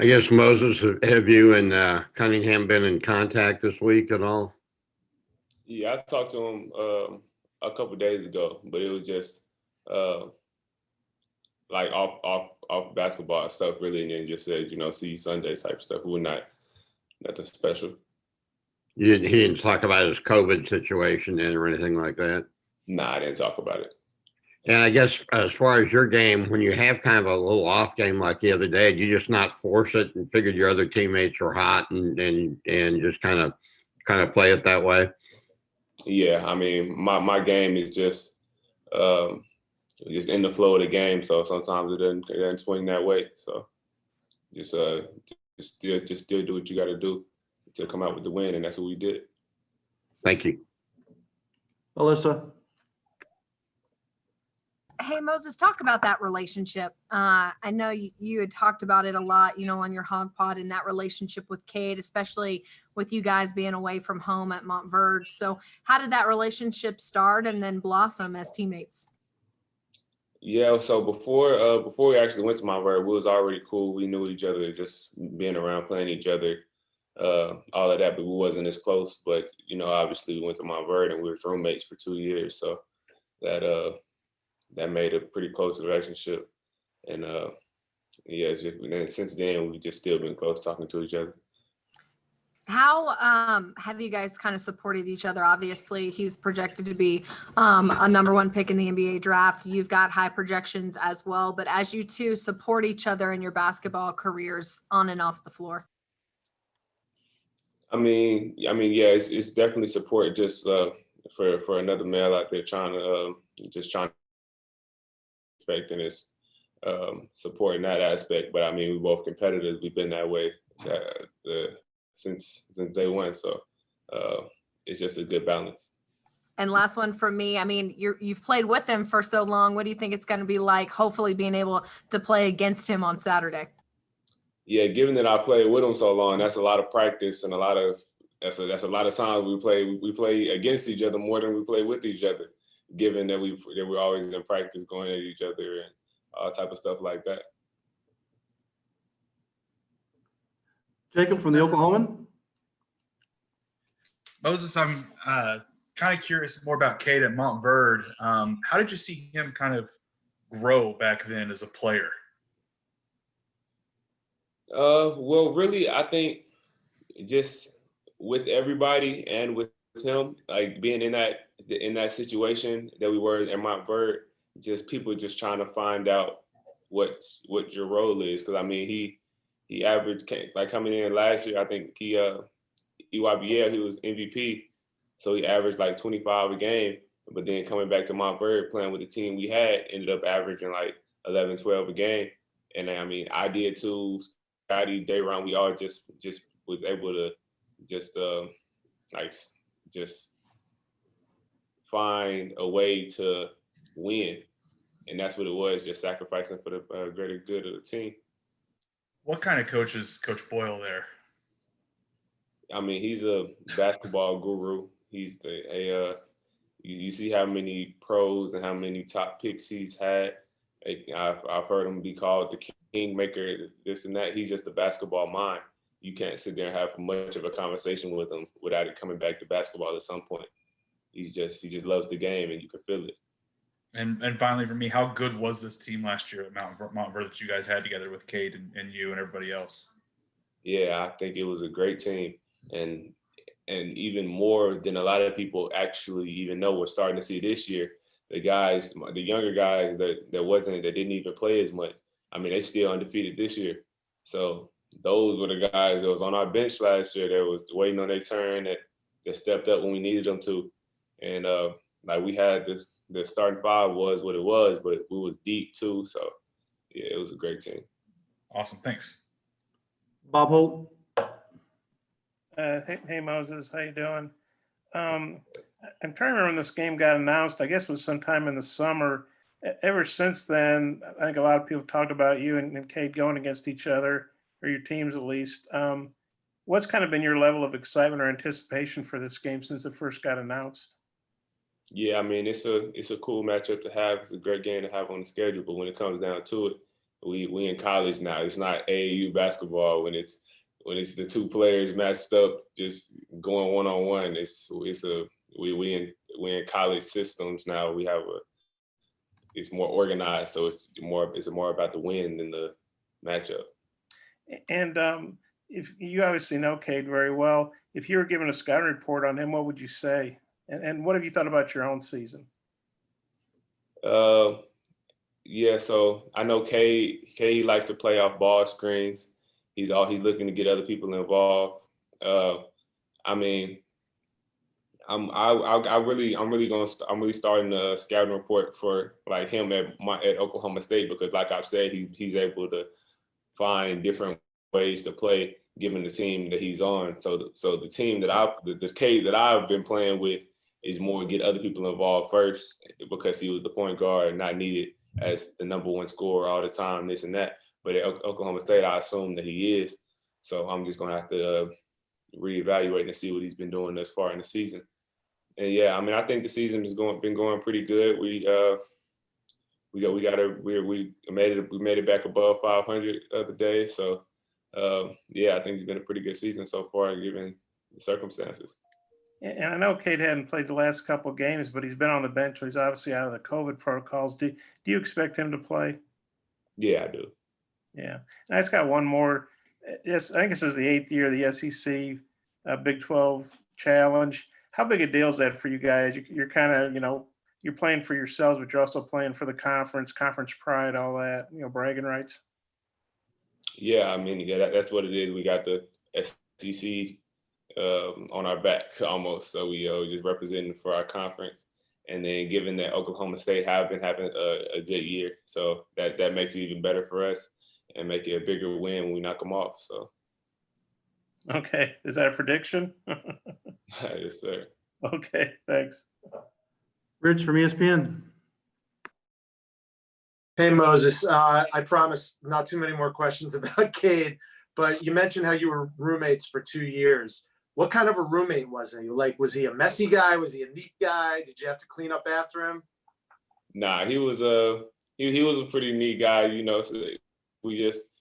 I guess Moses, have you and Cunningham been in contact this week at all? Yeah, I talked to him a couple days ago, but it was just uh, like off basketball stuff, really, and then just said, see you Sunday type stuff. We were not nothing special. He didn't talk about his COVID situation then or anything like that. Nah, I didn't talk about it. And I guess as far as your game, when you have kind of a little off game like the other day, you just not force it and figured your other teammates were hot and just kind of play it that way. Yeah, I mean, my game is um, just in the flow of the game. So sometimes it doesn't swing that way. So just just still do what you got to do to come out with the win, and that's what we did. Thank you. Alyssa. Hey, Moses, talk about that relationship. I know you had talked about it a lot, on your Hog Pod and that relationship with Cade, especially with you guys being away from home at Montverde. So how did that relationship start and then blossom as teammates? Yeah, so before we actually went to Montverde, we was already cool. We knew each other, just being around, playing each other, all of that, but we wasn't as close. But, obviously we went to Montverde and we were roommates for 2 years. So that made a pretty close relationship. And yeah, and since then we've just still been close, talking to each other. How have you guys kind of supported each other? Obviously, he's projected to be a #1 pick in the NBA draft. You've got high projections as well. But as you two support each other in your basketball careers on and off the floor. I mean, yeah, it's definitely support. Just for another male out there trying to respect and it's supporting that aspect. But I mean, we're both competitors. We've been that way since day one. So it's just a good balance. And last one from me. I mean, you've played with him for so long. What do you think it's going to be like, hopefully being able to play against him on Saturday? Yeah, given that I played with him so long, that's a lot of practice and that's a lot of times we play against each other more than we play with each other. Given that we're always in practice going at each other and all type of stuff like that. Jacob from the Oklahoman. Moses, I'm kind of curious more about Cade at Montverde. How did you see him kind of grow back then as a player? Well, really, I think just with everybody and with him, like being in that situation that we were at Montverde, just people just trying to find out what your role is. Because I mean, he averaged, like coming in last year, I think EYBL, he was MVP, so he averaged like 25 a game. But then coming back to Montverde, playing with the team we had, ended up averaging like 11, 12 a game. And I mean, I did too. Scotty, Dayron, we all just was able to just find a way to win, and that's what it was, just sacrificing for the greater good of the team. What kind of coach is Coach Boyle there? I mean, he's a basketball guru. He's you see how many pros and how many top picks he's had. I've heard him be called the kingmaker, this and that. He's just a basketball mind. You can't sit there and have much of a conversation with him without it coming back to basketball at some point. He just loves the game, and you can feel it. And finally, for me, how good was this team last year at Montverde that you guys had together with Cade and you and everybody else? Yeah, I think it was a great team, and even more than a lot of people actually even know. We're starting to see this year. The younger guys that didn't even play as much. I mean, they still undefeated this year. So those were the guys that was on our bench last year that was waiting on their turn, that stepped up when we needed them to. And like we had the starting five was what it was, but we was deep too. So yeah, it was a great team. Awesome, thanks. Bob Holt. Hey Moses, how you doing? I'm trying to remember when this game got announced. I guess it was sometime in the summer. Ever since then, I think a lot of people talked about you and Cade going against each other, or your teams at least. What's kind of been your level of excitement or anticipation for this game since it first got announced? Yeah, I mean, it's a cool matchup to have. It's a great game to have on the schedule. But when it comes down to it, we in college now. It's not AAU basketball when it's the two players matched up, just going one-on-one. We in college systems now. It's more organized, so it's more about the win than the matchup. And if you obviously know Cade very well, if you were given a scouting report on him, what would you say? And what have you thought about your own season? Yeah, so I know Cade likes to play off ball screens. He's looking to get other people involved. I mean, I'm really starting a scouting report for like him at Oklahoma State, because like I've said, he's able to find different ways to play given the team that he's on. So the team that the Cade that I've been playing with is more get other people involved first, because he was the point guard, not needed as the number one scorer all the time, this and that. But at Oklahoma State, I assume that he is. So I'm just gonna have to reevaluate and see what he's been doing thus far in the season. And yeah, I mean, I think the season been going pretty good. We made it back above 500 the other day. So yeah, I think it's been a pretty good season so far given the circumstances. And I know Cade hadn't played the last couple of games, but he's been on the bench. So he's obviously out of the COVID protocols. Do you expect him to play? Yeah, I do. Yeah. And I just got one more. Yes, I think this is the 8th year of the SEC Big 12 Challenge. How big a deal is that for you guys? You're kind of, you're playing for yourselves, but you're also playing for the conference pride, all that, bragging rights. Yeah, I mean, yeah, that's what it is. We got the SEC on our backs almost, so we just representing for our conference. And then given that Oklahoma State have been having a good year, so that makes it even better for us and make it a bigger win when we knock them off. So. Okay, is that a prediction? Yes, sir. Okay, thanks. Rich from ESPN. Hey, Moses. I promise not too many more questions about Cade, but you mentioned how you were roommates for 2 years. What kind of a roommate was he? Like, was he a messy guy? Was he a neat guy? Did you have to clean up after him? Nah, he was a pretty neat guy. So we just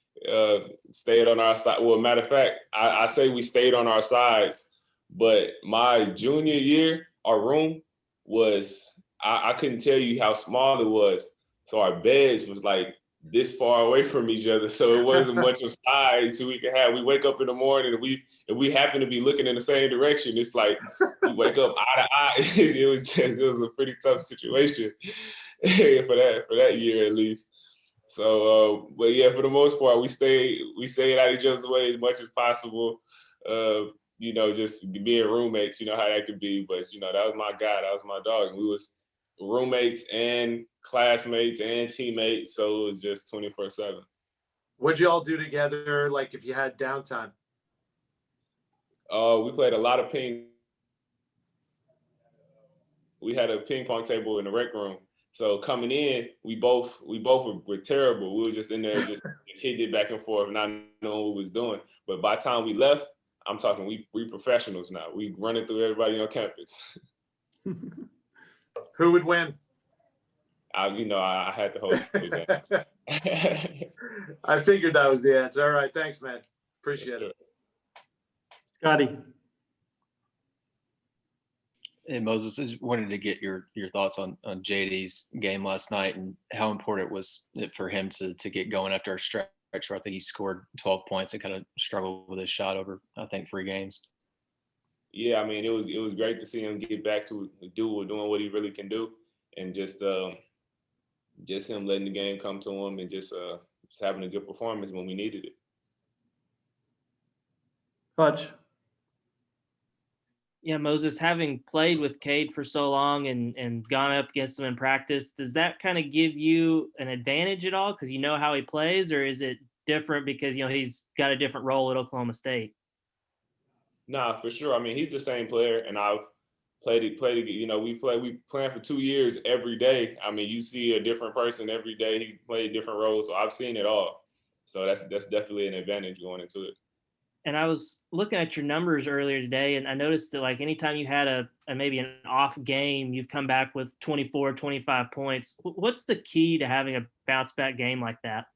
stayed on our side. Well, matter of fact, I say we stayed on our sides, but my junior year, our room was, I couldn't tell you how small it was. So our beds was like this far away from each other. So it wasn't much of size we could have. We wake up in the morning and if we happen to be looking in the same direction, it's like we wake up eye to eye. It was a pretty tough situation for that year at least. So, but yeah, for the most part, we stayed out each other's way as much as possible. Just being roommates, how that could be. But that was my guy, that was my dog. And we was roommates and classmates and teammates, so it was just 24/7. What'd you all do together? Like, if you had downtime? We played a lot of ping. We had a ping pong table in the rec room. So coming in, we both were terrible. We were just in there just hitting it back and forth, not knowing what we was doing. But by the time we left, I'm talking we professionals now. We running through everybody on campus. Who would win? I had to hold it. I figured that was the answer. All right, thanks, man. Appreciate it. Scotty. Hey, Moses, I just wanted to get your thoughts on JD's game last night and how important it was for him to get going after a stretch where I think he scored 12 points and kind of struggled with his shot over, I think, 3 games. Yeah, I mean, it was great to see him get back to doing what he really can do, and just him letting the game come to him and just having a good performance when we needed it. Hutch. Yeah, Moses, having played with Cade for so long and gone up against him in practice, does that kind of give you an advantage at all because you know how he plays, or is it different because he's got a different role at Oklahoma State? Nah, for sure. I mean, he's the same player, and I've played. We playing for 2 years every day. I mean, you see a different person every day. He played different roles, so I've seen it all. So that's definitely an advantage going into it. And I was looking at your numbers earlier today, and I noticed that like anytime you had a maybe an off game, you've come back with 24, 25 points. What's the key to having a bounce back game like that?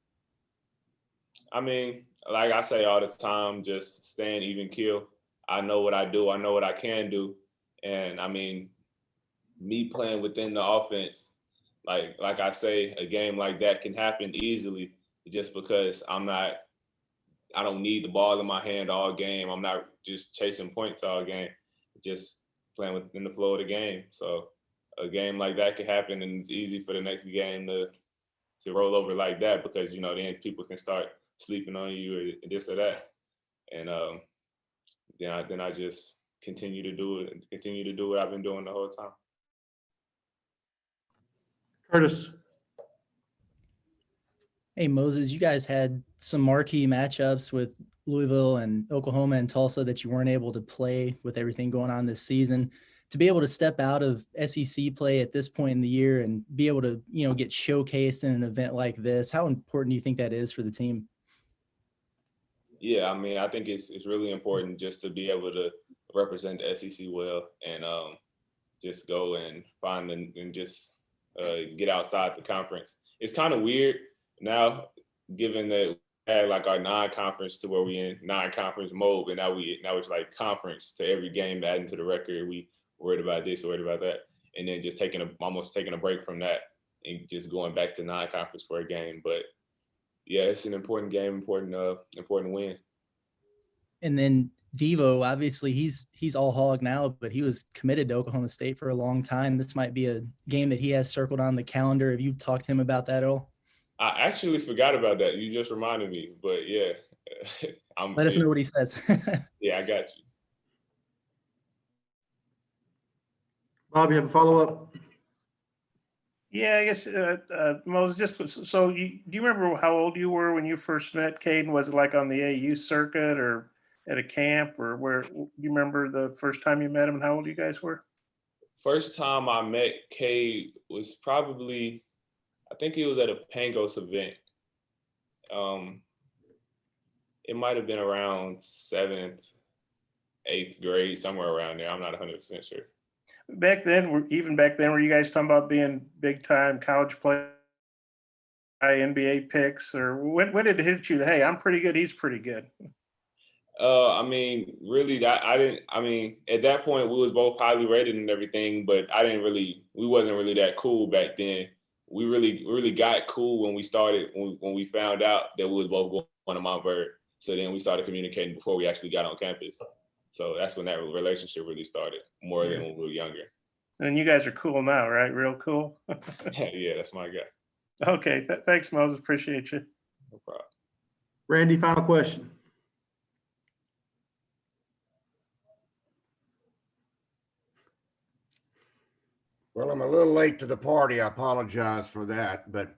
I mean, like I say all the time, just stand even keel. I know what I do. I know what I can do. And I mean, me playing within the offense, like I say, a game like that can happen easily just because I don't need the ball in my hand all game. I'm not just chasing points all game, just playing within the flow of the game. So a game like that could happen, and it's easy for the next game to roll over like that because then people can start sleeping on you or this or that, and then I just continue to do it and continue to do what I've been doing the whole time. Curtis. Hey, Moses, you guys had some marquee matchups with Louisville and Oklahoma and Tulsa that you weren't able to play with everything going on this season. To be able to step out of SEC play at this point in the year and be able to, get showcased in an event like this, how important do you think that is for the team? Yeah, I mean, I think it's really important just to be able to represent the SEC well and just go and find and just get outside the conference. It's kind of weird now, given that we had like our non-conference to where we in non-conference mode, but now it's like conference to every game adding to the record. We worried about this, worried about that, and then just almost taking a break from that and just going back to non-conference for a game. But yeah, it's an important game, important win. And then Devo, obviously he's all hog now, but he was committed to Oklahoma State for a long time. This might be a game that he has circled on the calendar. Have you talked to him about that at all? I actually forgot about that. You just reminded me, but yeah. Let us know what he says. Yeah, I got you. Bob, you have a follow-up? Yeah, I guess, Moses, so do you remember how old you were when you first met Caden? Was it like on the AU circuit or at a camp, or where? Do you remember the first time you met him and how old you guys were? First time I met Cade was probably, I think it was at a Pangos event. It might have been around 7th, 8th grade, somewhere around there. I'm not 100% sure. Back then, were you guys talking about being big time college play, NBA picks, or when did it hit you that, hey, I'm pretty good, he's pretty good? I mean, really, I mean, at that point we was both highly rated and everything, but we wasn't really that cool back then. We really got cool when we found out that we was both going to Montverde. So then we started communicating before we actually got on campus. So that's when that relationship really started, more than when we were younger. And you guys are cool now, right? Real cool. Yeah, that's my guy. Okay, thanks, Moses. Appreciate you. No problem. Randy, final question. Well, I'm a little late to the party. I apologize for that. But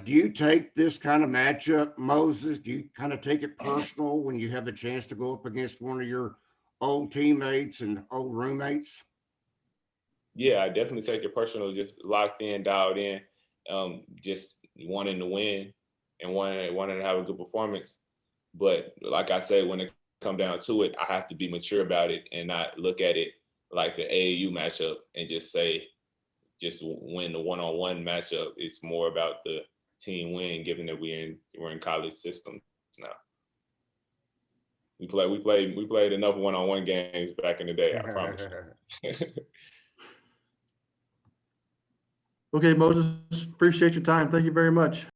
do you take this kind of matchup, Moses? Do you kind of take it personal when you have a chance to go up against one of your old teammates and old roommates? Yeah, I definitely take it personal, just locked in, dialed in, just wanting to win and wanting to have a good performance. But like I said, when it come down to it, I have to be mature about it and not look at it like an AAU matchup and just win the one-on-one matchup. It's more about the team win, given that we're in college systems now. We played enough one-on-one games back in the day, I promise you. Okay, Moses, appreciate your time. Thank you very much.